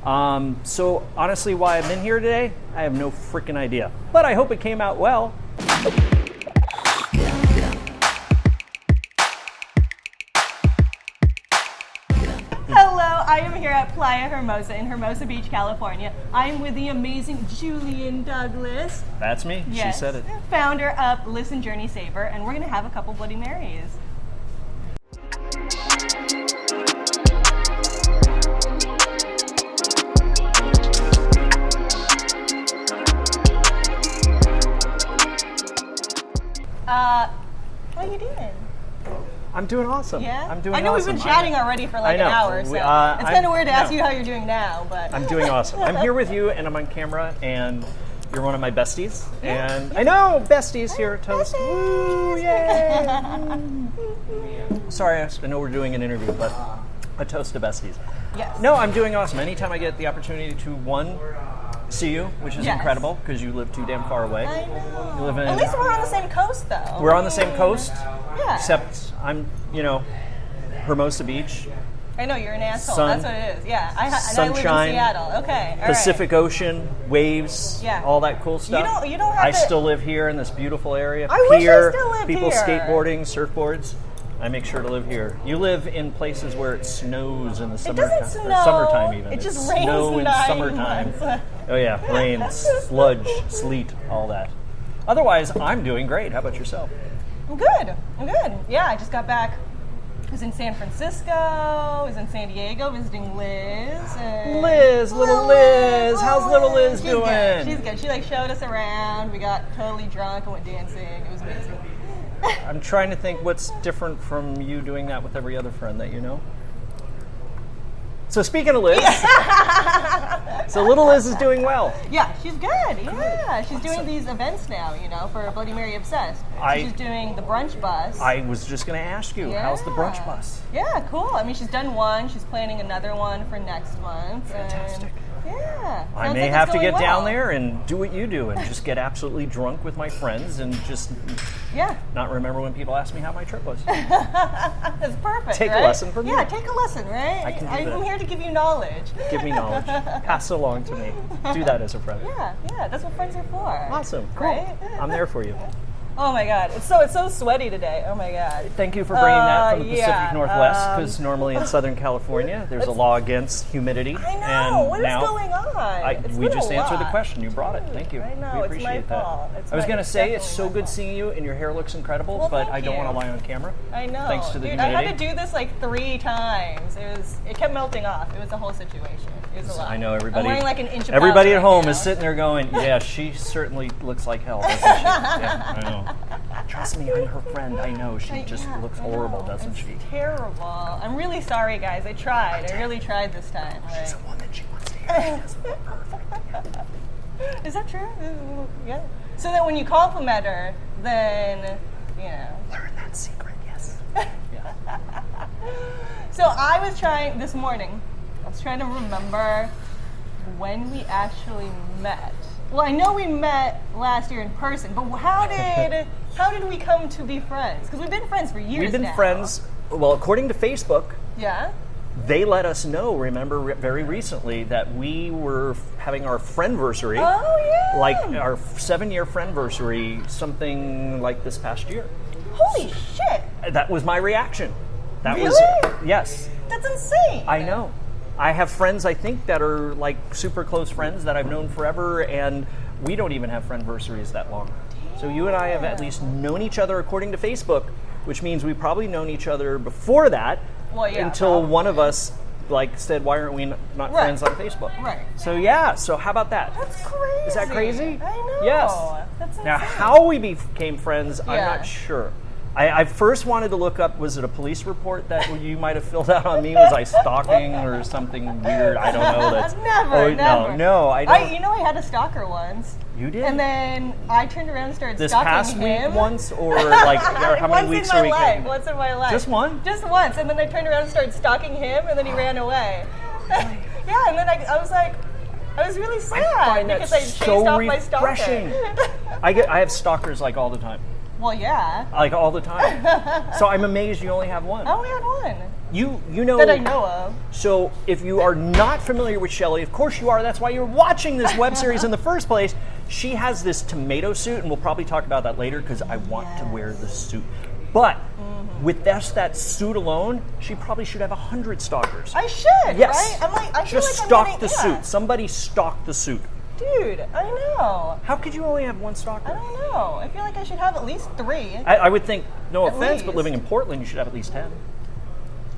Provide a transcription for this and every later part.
So honestly, why I'm in here today, I have no freaking idea. But I hope it came out well. Hello, I am here at Playa Hermosa in Hermosa Beach, California. I'm with the amazing Julian Douglas. That's me. Yes, She said it. Founder of Listen Journey Savor, and we're going to have a couple Bloody Marys. How you doing? I'm doing awesome. Yeah? I'm doing awesome. I know we've been chatting already for like an hour, so it's kind of weird to ask you how you're doing now, but... I'm doing awesome. I'm here with you, and I'm on camera, and you're one of my besties. And I know, besties here at Toast. Woo, yay! Sorry, I know we're doing an interview, but a toast to besties. Yes. No, I'm doing awesome. Anytime I get the opportunity to, one, see you, which is incredible, because you live too damn far away. I know. You live in, at least we're on the same coast, though. We're on the same coast, except I'm, Hermosa Beach. I know, you're an asshole. Sun, that's what it is. Yeah, I sunshine, live in Seattle. Okay, all Pacific Ocean, waves, all that cool stuff. You don't have I still live here in this beautiful area. I wish I still lived people here. skateboarding, surfboards. I make sure to live here. You live in places where it snows in the summertime. It doesn't snow. Summertime even. It just It's rains snow in 9 summertime. months. Oh yeah, rain, sludge, sleet, all that. Otherwise, I'm doing great. How about yourself? I'm good. Yeah, I just got back. I was in San Francisco. I was in San Diego visiting Liz. Little Liz. How's little Liz doing? Good. She's good. She showed us around. We got totally drunk and went dancing. It was amazing. I'm trying to think what's different from you doing that with every other friend that you know. So speaking of Liz, so little Liz is doing well. Yeah, she's good. Yeah, she's doing these events now, for Bloody Mary Obsessed. So she's doing the brunch bus. I was just going to ask you, how's the brunch bus? Yeah, cool. I mean, she's done one. She's planning another one for next month. Fantastic. I Sounds may like have it's to going get down well. there and do what you do and just get absolutely drunk with my friends and just not remember when people ask me how my trip was. That's perfect. Take right? a lesson from me. Yeah, take a lesson, right? I can do that. I'm here to give you knowledge. Give me knowledge. Pass it along to me. Do that as a friend. Yeah, that's what friends are for. Awesome. Cool. Right? I'm there for you. Oh my God, it's so sweaty today. Oh my God. Thank you for bringing that from the Pacific Northwest, because normally in Southern California there's a law against humidity. I know. And what is going on? We just answered the question. You brought it. Thank you. I know. We It's appreciate my that. fault. I was going to say it's so good seeing you, and your hair looks incredible, Well, but thank I don't you. want to lie on camera. I know. Thanks to the Dude, humidity. I had to do this 3 times. It kept melting off. It was a whole situation. It was a lot. I know everybody. I'm wearing like an inch of everybody powder at home right is now. sitting there going, "Yeah, she certainly looks like hell, doesn't she?" Yeah, I know. Trust me, I'm her friend. I know she just looks horrible, doesn't she? Terrible. I'm really sorry, guys. I tried. I really tried this time. She's a woman. She wants to hear. Is that true? Yeah. So that when you compliment her, then Learn that secret. Yes. So I was trying this morning. I was trying to remember when we actually met. Well, I know we met last year in person, but how did we come to be friends? Because we've been friends for years now. We've been friends. Well, according to Facebook, they let us know. Remember, very recently that we were having our friendversary. Oh yeah. Like our 7-year friendversary, something like this past year. Holy shit! That was my reaction. That Really? was yes. That's insane. I know. I have friends, I think, that are like super close friends that I've known forever, and we don't even have friendversaries that long. Damn. So you and I have at least known each other according to Facebook, which means we've probably known each other before that, until one of us said, "Why aren't we not friends on Facebook?" Right. So how about that? That's crazy. Is that crazy? I know. Yes. That's insane. Now, how we became friends, I'm not sure. I first wanted to look up, was it a police report that you might have filled out on me? Was I stalking or something weird? I don't know. That's Never. No, I don't. I had a stalker once. You did? And then I turned around and started this stalking past him. week once, or like how many weeks a week? Once in my life. Just one? Just once. And then I turned around and started stalking him, and then he ran away. And then I was like, I was really sad because I chased off my stalker. Refreshing. I have stalkers like all the time. Well, yeah. Like all the time. So I'm amazed you only have one. I only had one. You know that I know of. So if you are not familiar with Shelley, of course you are. That's why you're watching this web series in the first place. She has this tomato suit, and we'll probably talk about that later because I want to wear the suit. But with that suit alone, she probably should have 100 stalkers. I should, yes. right? I'm like, I feel just like stalk the suit. Somebody stalk the suit. Dude, I know. How could you only have one stalker? I don't know. I feel like I should have at least 3. I would think, no At offense, but least. living in Portland, you should have at least 10.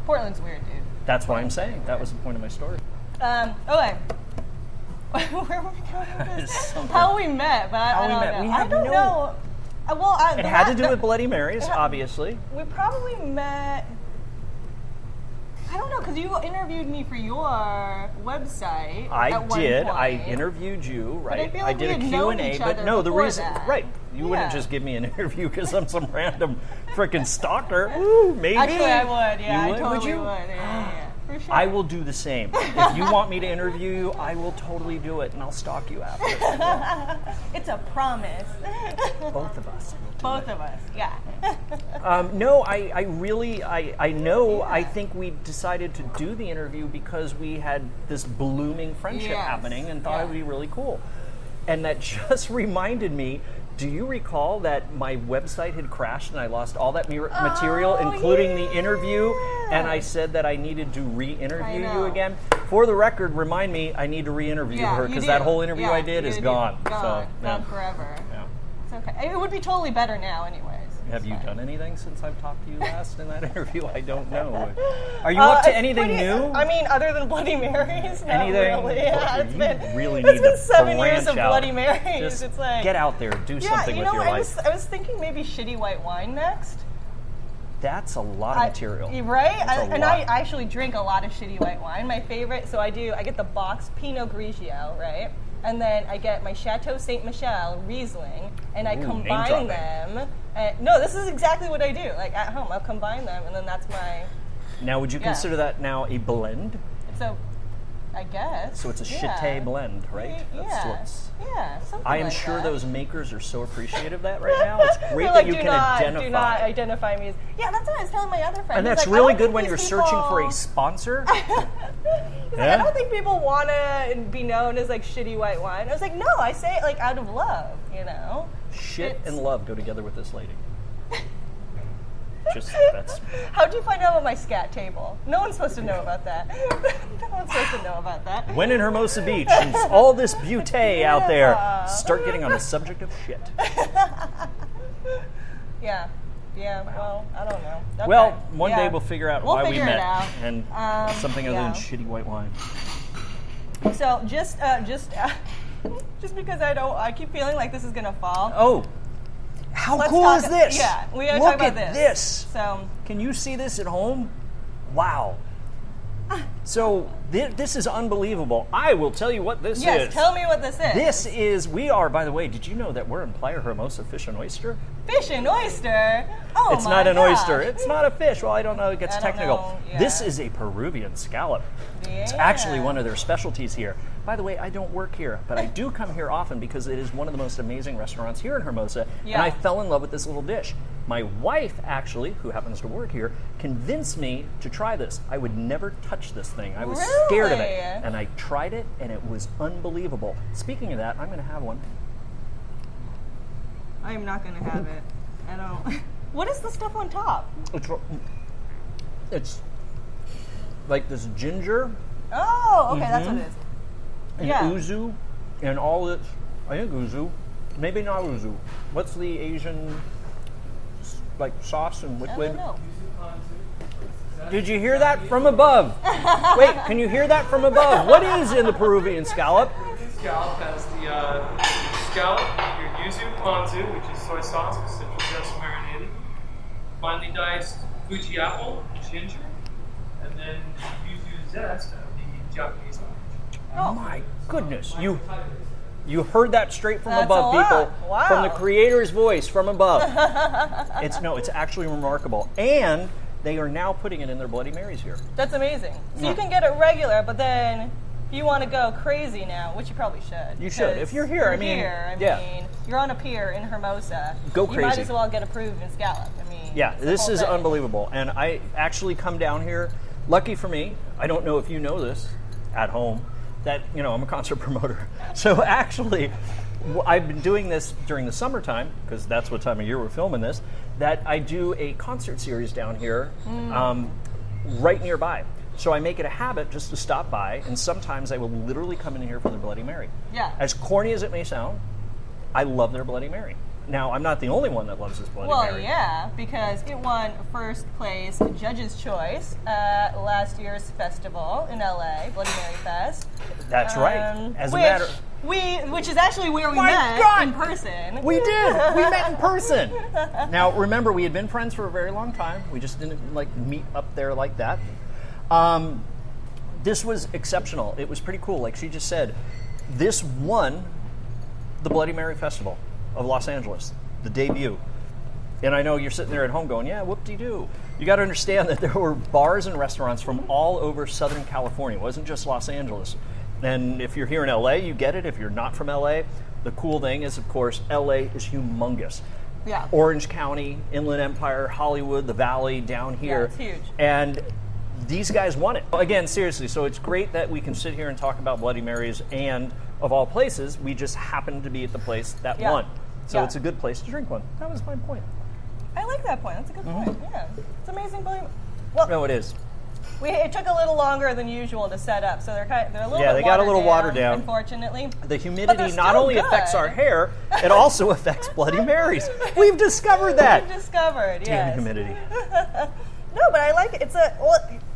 Portland's weird, dude. That's what I'm saying. That was the point of my story. Okay. Where were we going with this? Something. How we met, but How I we don't met. know. We I have don't no- know. Well, It had to do with Bloody Marys, obviously. We probably met. I don't know, because you interviewed me for your website. I at one did. point. I interviewed you, right? I feel like did we a had known Q&A, each but other no, the before reason, that. right? You wouldn't Yeah. just give me an interview because I'm some random freaking stalker. Ooh, maybe. Actually, I would. Yeah, You would? I totally Would you? would. Yeah. For sure. I will do the same. If you want me to interview you, I will totally do it, and I'll stalk you after. It's a promise. Both of us. Both of us. Yeah. No, I really, I know, I think we decided to do the interview because we had this blooming friendship Yes. happening and thought Yeah. it would be really cool. And that just reminded me, do you recall that my website had crashed and I lost all that material, Oh, including the interview, yeah. and I said that I needed to re-interview I you know. again? For the record, remind me I need to re-interview Yeah, her you because do. that whole interview Yeah, I did is you do. gone. Gone. So, Gone yeah. forever. Yeah. It's okay. It would be totally better now, anyways. Have It's you fine. done anything since I've talked to you last in that interview? I don't know. Are you up to It's anything pretty- new? I mean, other than Bloody Marys, not Anything? really. Yeah, it's You been really it's need been to 7 years of branch out. Bloody Marys. Just It's like get out there, do yeah, something you with know, your life. I was thinking maybe shitty white wine next. That's a lot of material. Right? That's a And lot. I actually drink a lot of shitty white wine. My favorite, so I get the boxed Pinot Grigio, right? And then I get my Chateau Saint Michel Riesling, and I Ooh, name combine dropping. them. No, this is exactly what I do. Like at home, I'll combine them, and then that's my. Now, would you Yeah. consider that now a blend? So, I guess. So it's a yeah. Chité blend, right? Yeah. What's. Something I am like sure that. those makers are so appreciative of that right now. It's great They're that like, you do can not, identify. Do not identify me as. Yeah, that's what I was telling my other friend. And He's that's like, I really don't good think when these you're searching for a people- sponsor. He's like, I don't think people want to be known as like shitty white wine. I was like, no, I say it like out of love, you know? Shit It's- and love go together with this lady. Just that's How'd you find out about my scat table? No one's supposed to know about that. No one's supposed to know about that. when in Hermosa Beach and all this beauty out there. Start getting on the subject of shit. Yeah. Yeah, well, I don't know. Okay. Well, one Yeah. day we'll figure out We'll why figure we it met out. and something other yeah. than shitty white wine. So just because I keep feeling like this is gonna fall. Oh, how Let's cool talk- is this? Yeah, we gotta Look talk about at this. So Can you see this at home? Wow. So this is unbelievable. I will tell you what this yes, is. tell me what this is. This is, we are, by the way, did you know that we're in Playa Hermosa Fish and Oyster? Fish and oyster. Oh It's my not an gosh. oyster. It's not a fish. Well, I don't know. It gets I don't technical. know, yeah. This is a Peruvian scallop. It's Yeah. actually one of their specialties here. By the way, I don't work here, but I do come here often because it is one of the most amazing restaurants here in Hermosa, and Yeah. I fell in love with this little dish. My wife, actually, who happens to work here, convinced me to try this. I would never touch this thing. I was scared of it. Really? And I tried it, and it was unbelievable. Speaking of that, I'm going to have one. I am not gonna have it. I don't. What is the stuff on top? It's like this ginger Oh, okay, that's what it is. and Yeah. uzu and all this. I think uzu, maybe not uzu. What's the Asian like sauce and I liquid? don't know. Did you hear that from above? Wait, can you hear that from above? What is in the Peruvian scallop? Scallop has the scallop, your yuzu ponzu, which is soy sauce with citrus zest marinated, finely diced Fuji apple, ginger, and then yuzu zest of the Japanese language. Oh my goodness! You heard that straight from That's above, a lot. people. Wow. From the creator's voice from above. It's actually remarkable. And they are now putting it in their Bloody Marys here. That's amazing. So Yeah. you can get it regular, but then if you want to go crazy now, which you probably should. You should. 'cause if you're here, I mean, here, yeah. mean, you're on a pier in Hermosa. Go You might crazy. as well get approved in scallop. I mean, Yeah, It's the this whole is thing. unbelievable. And I actually come down here, lucky for me, I don't know if you know this at home, that, I'm a concert promoter. So actually, I've been doing this during the summertime, because that's what time of year we're filming this, that I do a concert series down here right nearby. So I make it a habit just to stop by, and sometimes I will literally come in here for the Bloody Mary. Yeah. As corny as it may sound, I love their Bloody Mary. Now, I'm not the only one that loves this Bloody Well, Mary. yeah, because it won first place Judge's Choice at last year's festival in LA, BloodyAry Fest. That's right. As a matter, which is actually where we My met God! in person. we did. We met in person. Now, remember, we had been friends for a very long time. We just didn't meet up there like that. This was exceptional. It was pretty cool. Like she just said, this won the Bloody Mary Festival of Los Angeles, the debut. And I know you're sitting there at home going, yeah, whoop-de-doo. You got to understand that there were bars and restaurants from all over Southern California. It wasn't just Los Angeles. And if you're here in LA, you get it. If you're not from LA, the cool thing is, of course, LA is humongous. Yeah. Orange County, Inland Empire, Hollywood, the Valley, down here. Yeah, it's huge. And these guys won it. Again, seriously, so it's great that we can sit here and talk about Bloody Marys, and of all places, we just happened to be at the place that Yeah. won. So Yeah. it's a good place to drink one. That was my point. I like that point. That's a good Mm-hmm. point. Yeah. It's amazing. Well, No, it is. it took a little longer than usual to set up, so they're a little Yeah, bit they got a little watered down. Unfortunately. The But humidity they're not still only good. affects our hair, it also affects Bloody Marys. We've discovered that. We've discovered, Damn yes. humidity. No, but I like it.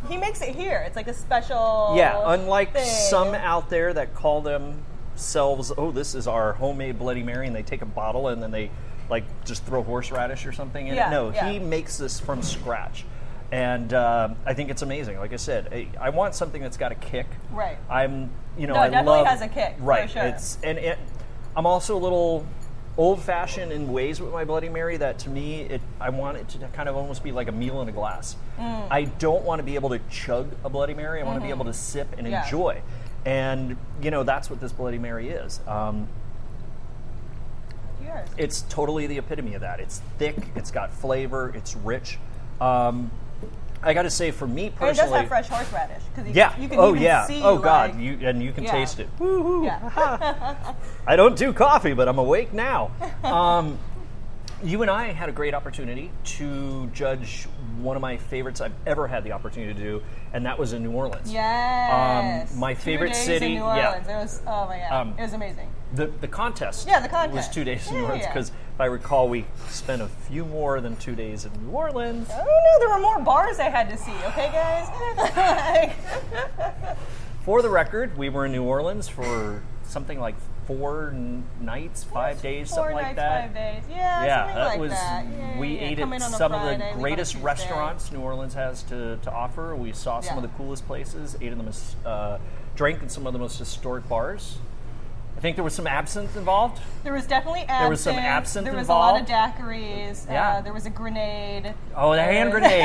He makes it here. It's like a special Yeah, unlike thing. some out there that call themselves, this is our homemade Bloody Mary, and they take a bottle and then they just throw horseradish or something in Yeah, it. No, yeah. he makes this from scratch. And I think it's amazing. Like I said, I want something that's got a kick. Right. I'm, No, I it definitely love, has a kick, for right. sure. I'm also a little old-fashioned in ways with my Bloody Mary that to me, I want it to kind of almost be like a meal in a glass. I don't want to be able to chug a Bloody Mary. I want to be able to sip and Yeah. enjoy. And, that's what this Bloody Mary is. Yours. It's totally the epitome of that. It's thick, it's got flavor, it's rich. I got to say, for me And it does personally, have fresh horseradish. Because yeah. You can Oh even yeah. see, Oh God. like- You can Yeah. taste it. Woo-hoo. Yeah. I don't do coffee, but I'm awake now. You and I had a great opportunity to judge one of my favorites I've ever had the opportunity to do, and that was in New Orleans. Yes. My 2 favorite days city- in New yeah. Orleans. It was, oh my God. It was amazing. The contest. Yeah, the contest. was 2 days in New Yeah, Orleans yeah. because if I recall, we spent a few more than 2 days in New Orleans. Oh no, there were more bars I had to see. Okay, guys. For the record, we were in New Orleans for something like 4 nights, 5 days, 4 something nights, like that. 5 days. Yeah, Yeah, something that like was. that. Yeah, we yeah. ate Come at in on a some Friday, of leave the on a greatest Tuesday. restaurants New Orleans has to offer. We saw some Yeah. of the coolest places, ate in the most, drank in some of the most historic bars. I think there was some absinthe involved. There was definitely absinthe. There was some absinthe There was a lot of involved. daiquiris. Yeah. There was a grenade. Oh, the hand grenade!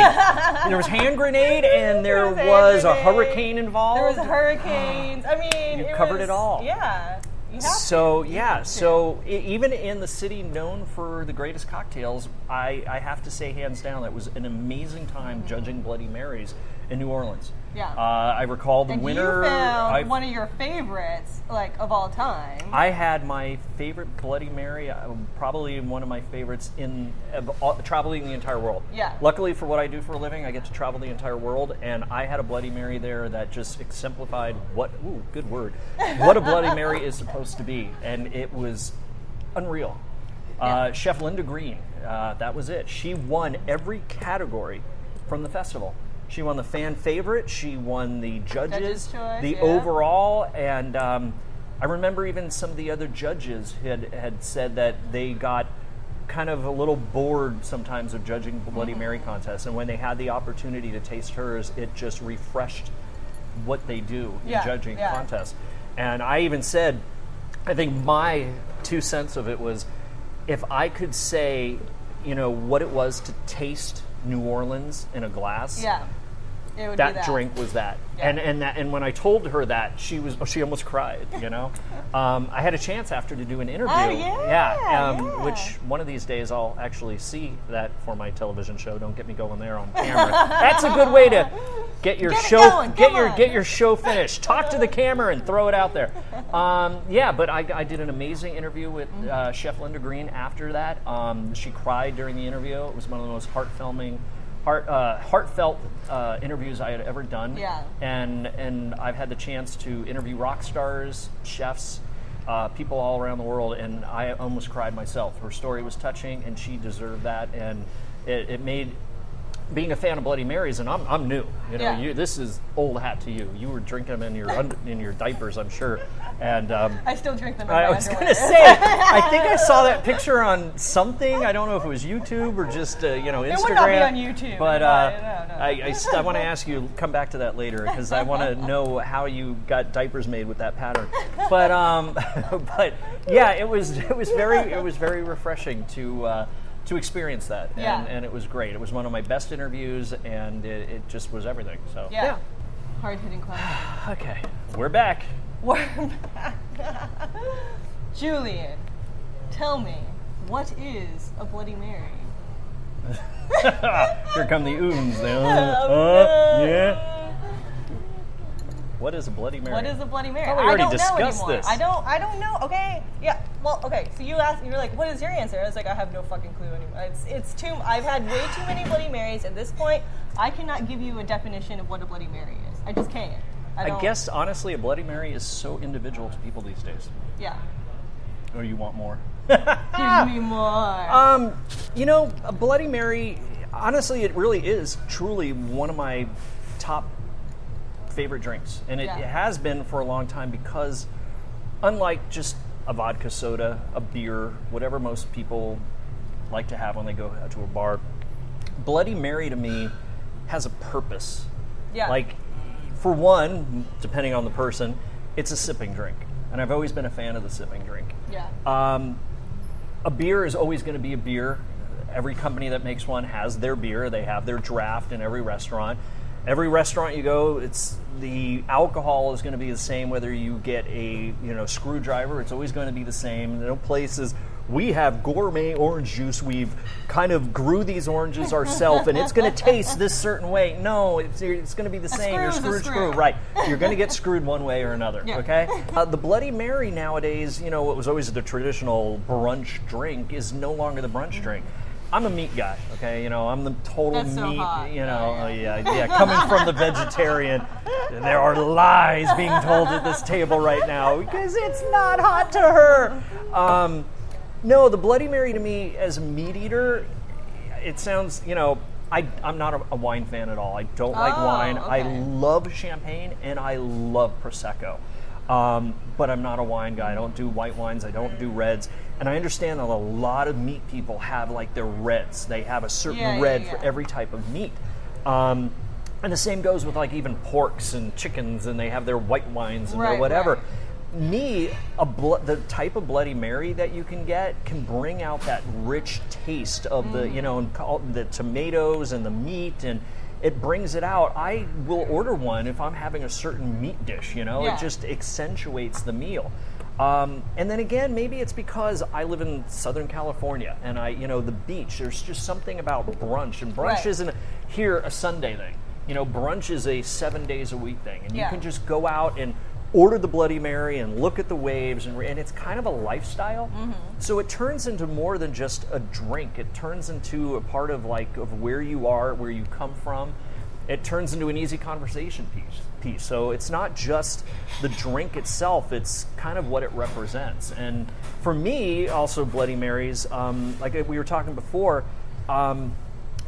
There was hand grenade, and there was hand was a grenade. hurricane involved. There was hurricanes. I mean, You covered it all. Yeah. You have So to. You yeah, have to. so even in the city known for the greatest cocktails, I have to say hands down that was an amazing time judging Bloody Marys in New Orleans. Yeah. I recall the And winner. you found one of your favorites, of all time. I had my favorite Bloody Mary, probably one of my favorites in traveling the entire world. Yeah. Luckily for what I do for a living, I get to travel the entire world, and I had a Bloody Mary there that just exemplified what a Bloody Mary is supposed to be, and it was unreal. Yeah. Chef Linda Green, that was it. She won every category from the festival. She won the fan favorite. She won the Judge's choice, the yeah. overall, and I remember even some of the other judges had said that they got kind of a little bored sometimes of judging the Bloody Mary contest, and when they had the opportunity to taste hers, it just refreshed what they do in Yeah, judging yeah. contests. And I even said, I think my 2 cents of it was, if I could say, what it was to taste New Orleans in a glass, Yeah. It would be that that. drink was that. Yeah. And when I told her that, she almost cried, you know. I had a chance after to do an interview. Oh, yeah. Which one of these days I'll actually see that for my television show. Don't get me going there on camera. That's a good way to get your Get it show going. Come on. get your show finished. Talk to the camera and throw it out there. But I did an amazing interview with Chef Linda Green after that. She cried during the interview. It was one of the most heartfelt interviews I had ever done. Yeah. And I've had the chance to interview rock stars, chefs, people all around the world, and I almost cried myself. Her story was touching, and she deserved that, and it made being a fan of Bloody Marys, and I'm new. You know, Yeah. this is old hat to you. You were drinking them in your diapers, I'm sure. And I still drink them in I my was underwear. going to say, I think I saw that picture on something. I don't know if it was YouTube or just Instagram. It would not be on YouTube. But No. I want to ask you, come back to that later, because I want to know how you got diapers made with that pattern. But but yeah, it was very refreshing to experience that, and it was great. It was one of my best interviews, and it just was everything. So Yeah. Hard-hitting question. Okay, we're back. We're back. Julian, tell me, what is a Bloody Mary? Here come the ooms. Yeah. What is a Bloody Mary? What is a Bloody Mary? Oh, we already I don't know discussed anymore. this. I don't know. Okay. Yeah. Well, okay. So you asked, you were like, what is your answer? I was like, I have no fucking clue anymore. It's too, I've had way too many Bloody Marys. At this point, I cannot give you a definition of what a Bloody Mary is. I just can't. I guess, honestly, a Bloody Mary is so individual to people these days. Yeah. Or you want more? Give me more. A Bloody Mary, honestly, it really is truly one of my top favorite drinks. And it has been for a long time because unlike just a vodka soda, a beer, whatever most people like to have when they go out to a bar, Bloody Mary to me has a purpose. Yeah. Like, for one, depending on the person, it's a sipping drink. And I've always been a fan of the sipping drink. Yeah. A beer is always going to be a beer. Every company that makes one has their beer. They have their draft in every restaurant. Every restaurant you go, it's the alcohol is going to be the same whether you get a screwdriver. It's always going to be the same. No places. We have gourmet orange juice. We've kind of grew these oranges ourselves, and it's going to taste this certain way. No, it's going to be the same. You're screwed. Right. You're going to get screwed one way or another. Yeah. Okay. The Bloody Mary nowadays, what was always the traditional brunch drink is no longer the brunch drink. I'm a meat guy, okay? I'm the total That's so meat, hot. yeah. Coming from the vegetarian, there are lies being told at this table right now because it's not hot to her. No, the Bloody Mary to me as a meat eater, it sounds, I'm not a wine fan at all. I don't like wine. Okay. I love champagne and I love Prosecco. But I'm not a wine guy. I don't do white wines. I don't do reds. And I understand that a lot of meat people have like their reds. They have a certain red for every type of meat. And the same goes with like even porks and chickens, and they have their white wines and their whatever. Right. Me, the type of Bloody Mary that you can get can bring out that rich taste of the tomatoes and the meat, and it brings it out. I will order one if I'm having a certain meat dish, It just accentuates the meal. And then again, maybe it's because I live in Southern California and the beach. There's just something about brunch, and brunch isn't here a Sunday thing. Brunch is a 7 days a week thing, and you can just go out and order the Bloody Mary and look at the waves, and it's kind of a lifestyle. Mm-hmm. So it turns into more than just a drink. It turns into a part of of where you are, where you come from. It turns into an easy conversation piece. So it's not just the drink itself, it's kind of what it represents. And for me, also Bloody Marys, like we were talking before, I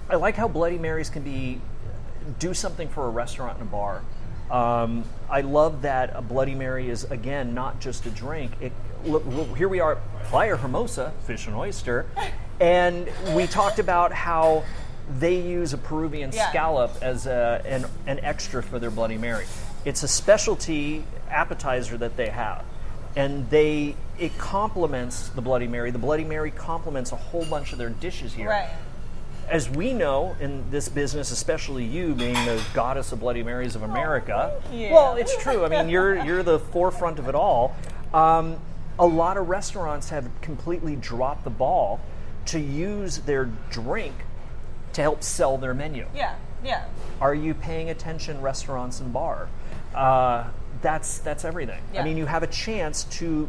like how Bloody Marys can do something for a restaurant and a bar. I love that a Bloody Mary is, again, not just a drink. Look, here we are at Playa Hermosa Fish Oyster, and we talked about how they use a Peruvian scallop as an extra for their Bloody Mary. It's a specialty appetizer that they have, and it complements the Bloody Mary. The Bloody Mary complements a whole bunch of their dishes here. Right. as we know in this business, especially you being the goddess of Bloody Marys of America, thank you. well, it's true. I mean, you're the forefront of it all. A lot of restaurants have completely dropped the ball to use their drink to help sell their menu. Yeah, yeah. Are you paying attention, restaurants and bar? That's everything. Yeah. I mean, you have a chance to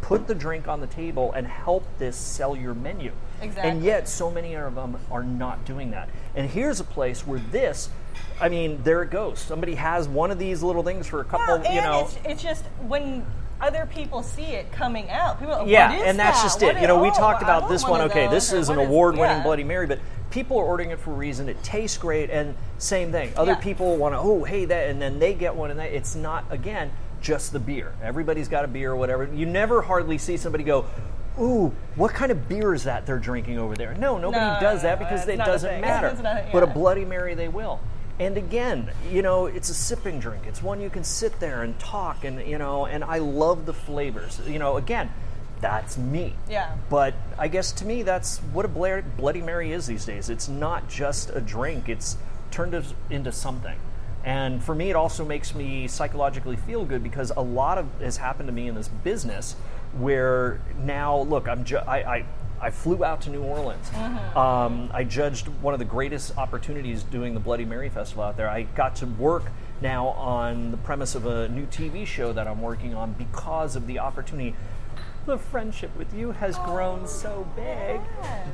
put the drink on the table and help this sell your menu. Exactly. And yet, so many of them are not doing that. And here's a place where this, I mean, there it goes. Somebody has one of these little things for a couple, Well, and you know. it's just when other people see it coming out, people are like, Yeah, what is and that's that? just What it. You know, we oh, talked I about want this one one. of Okay, those, this or is an what award-winning yeah. Bloody Mary, but people are ordering it for a reason. It tastes great, and same thing. Other Yeah. people want to, oh, hey, that, and then they get one, and that. It's not, again, just the beer. Everybody's got a beer or whatever. You never hardly see somebody go, ooh, what kind of beer is that they're drinking over there? No, nobody No, does that no, because it's it not a doesn't thing. matter. It's not, But a yeah. Bloody Mary, they will. And again, you know, it's a sipping drink. It's one you can sit there and talk, and you know, and I love the flavors. You know, again, that's me. Yeah. But I guess to me, that's what a Bloody Mary is these days. It's not just a drink. It's turned into something. And for me, it also makes me psychologically feel good because a lot of has happened to me in this business where now, look, I flew out to New Orleans. I judged one of the greatest opportunities doing the Bloody Mary Festival out there. I got to work now on the premise of a new TV show that I'm working on because of the opportunity. The friendship with you has grown so big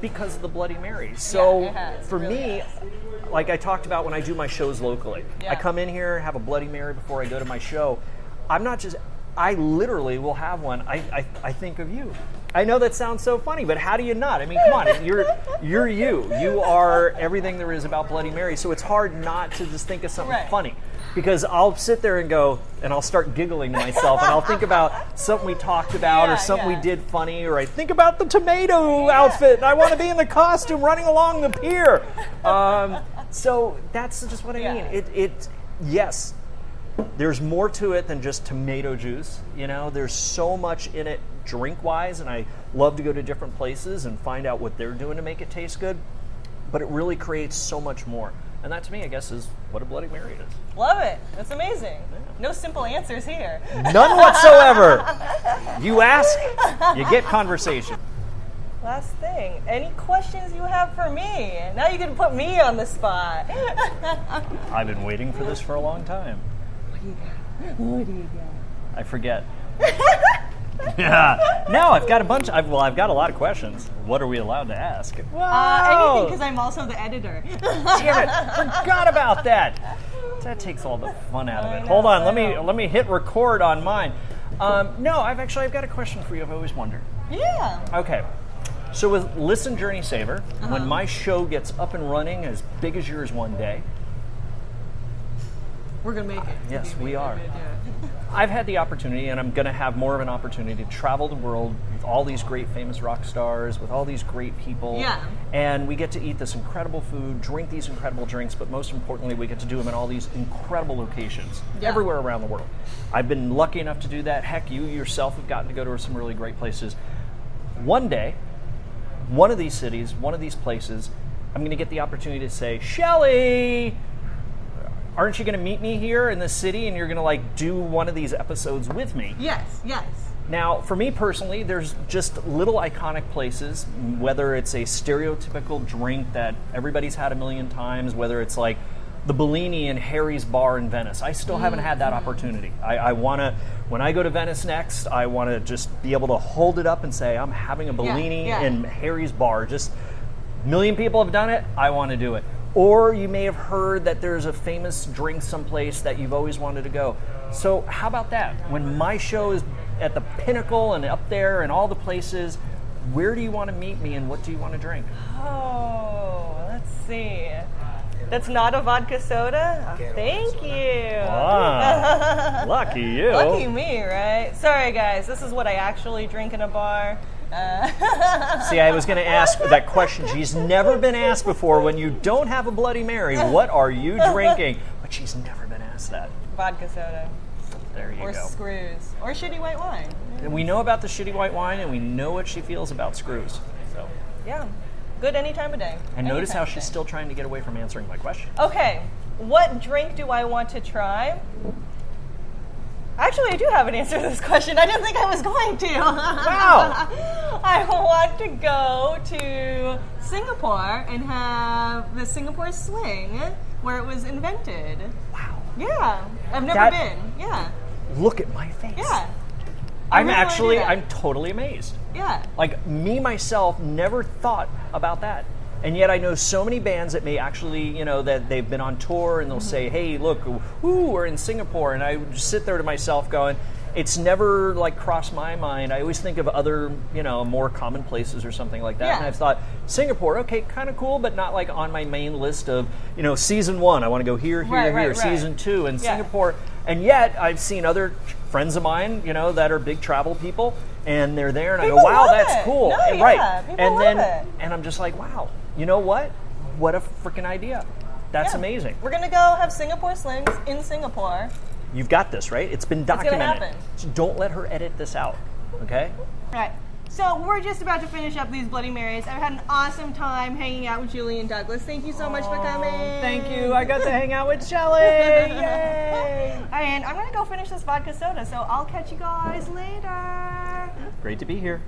because of the Bloody Mary. So it has. for It really me, has. like I talked about when I do my shows locally, Yeah. I come in here, have a Bloody Mary before I go to my show. I'm not just, I literally will have one. I think of you. I know that sounds so funny, but how do you not? I mean, come on, you're you. You are everything there is about Bloody Mary. So it's hard not to just think of something Right. funny. Because I'll sit there and go, and I'll start giggling to myself, and I'll think about something we talked about Yeah, or something yeah. we did funny, or I think about the tomato outfit, and I want to be in the costume running along the pier. So that's just what I Yeah. mean. Yes, there's more to it than just tomato juice. You know, there's so much in it drink-wise, and I love to go to different places and find out what they're doing to make it taste good. But it really creates so much more. And that, to me, I guess, is what a Bloody Mary is. Love it. That's amazing. No simple answers here. None whatsoever. You ask, you get conversation. Last thing. Any questions you have for me? Now you can put me on the spot. I've been waiting for this for a long time. What do you got? I forget. Yeah. No, I've got a bunch. I've got a lot of questions. What are we allowed to ask? Anything, Wow. because I'm also the editor. Damn it! Forgot about that. That takes all the fun out of I it. know, Hold on. I know. Let me hit record on mine. No, I've got a question for you. I've always wondered. Yeah. Okay. So with Listen Journey Savor, Uh-huh. when my show gets up and running as big as yours one day, We're going to make it. yes, we are. Yeah. I've had the opportunity, and I'm going to have more of an opportunity to travel the world with all these great famous rock stars, with all these great people. Yeah. And we get to eat this incredible food, drink these incredible drinks, but most importantly, we get to do them in all these incredible locations Yeah. everywhere around the world. I've been lucky enough to do that. Heck, you yourself have gotten to go to some really great places. One day, one of these cities, one of these places, I'm going to get the opportunity to say, Shelley, aren't you going to meet me here in this city and you're going to like do one of these episodes with me? Yes, yes. Now, for me personally, there's just little iconic places, whether it's a stereotypical drink that everybody's had a million times, whether it's like the Bellini in Harry's Bar in Venice. I still haven't had that opportunity. I want to, when I go to Venice next, I want to just be able to hold it up and say, I'm having a Bellini yeah. in Harry's Bar. Just a million people have done it. I want to do it. Or you may have heard that there's a famous drink someplace that you've always wanted to go. So how about that? When my show is at the pinnacle and up there and all the places, where do you want to meet me and what do you want to drink? Oh, let's see. That's not a vodka soda? Thank you. Ah, lucky you. Lucky me, right? Sorry, guys. This is what I actually drink in a bar. See, I was going to ask that question. She's never been asked before. When you don't have a Bloody Mary, what are you drinking? But she's never been asked that. Vodka soda. There you Or go. screws. Or shitty white wine. And we know about the shitty white wine, and we know what she feels about screws. So, Yeah. Good any time of day. And Any notice time how of she's day. still trying to get away from answering my question. Okay, what drink do I want to try? Actually, I do have an answer to this question. I didn't think I was going to. Wow. I want to go to Singapore and have the Singapore Sling where it was invented. Wow. Yeah, I've never That- been. Yeah, Look at my face. yeah. I I'm really wanna do that. I'm totally amazed. Yeah. Like me myself never thought about that. And yet I know so many bands that may actually, you know, that they've been on tour and they'll say, hey, look, we're in Singapore. And I would just sit there to myself going, it's never like crossed my mind. I always think of other, you know, more common places or something like that. Yeah. And I've thought, Singapore, okay, kind of cool, but not like on my main list of, you know, season 1, I want to go here, Right, right. season 2, and Yeah. Singapore. And yet I've seen other friends of mine, you know, that are big travel people, and they're there, and People I go, wow, love that's it. cool. No, And, yeah, right. people And love then, it. and I'm just like, wow, you know what? What a freaking idea. That's Yeah. amazing. We're gonna go have Singapore Slings in Singapore. You've got this, right? It's been gonna documented. happen. So don't let her edit this out, okay? Right. So we're just about to finish up these Bloody Marys. I've had an awesome time hanging out with Julian Douglas. Thank you so much for coming. Thank you. I got to hang out with Shelley. Yay! And I'm gonna go finish this vodka soda, so I'll catch you guys later. Great to be here.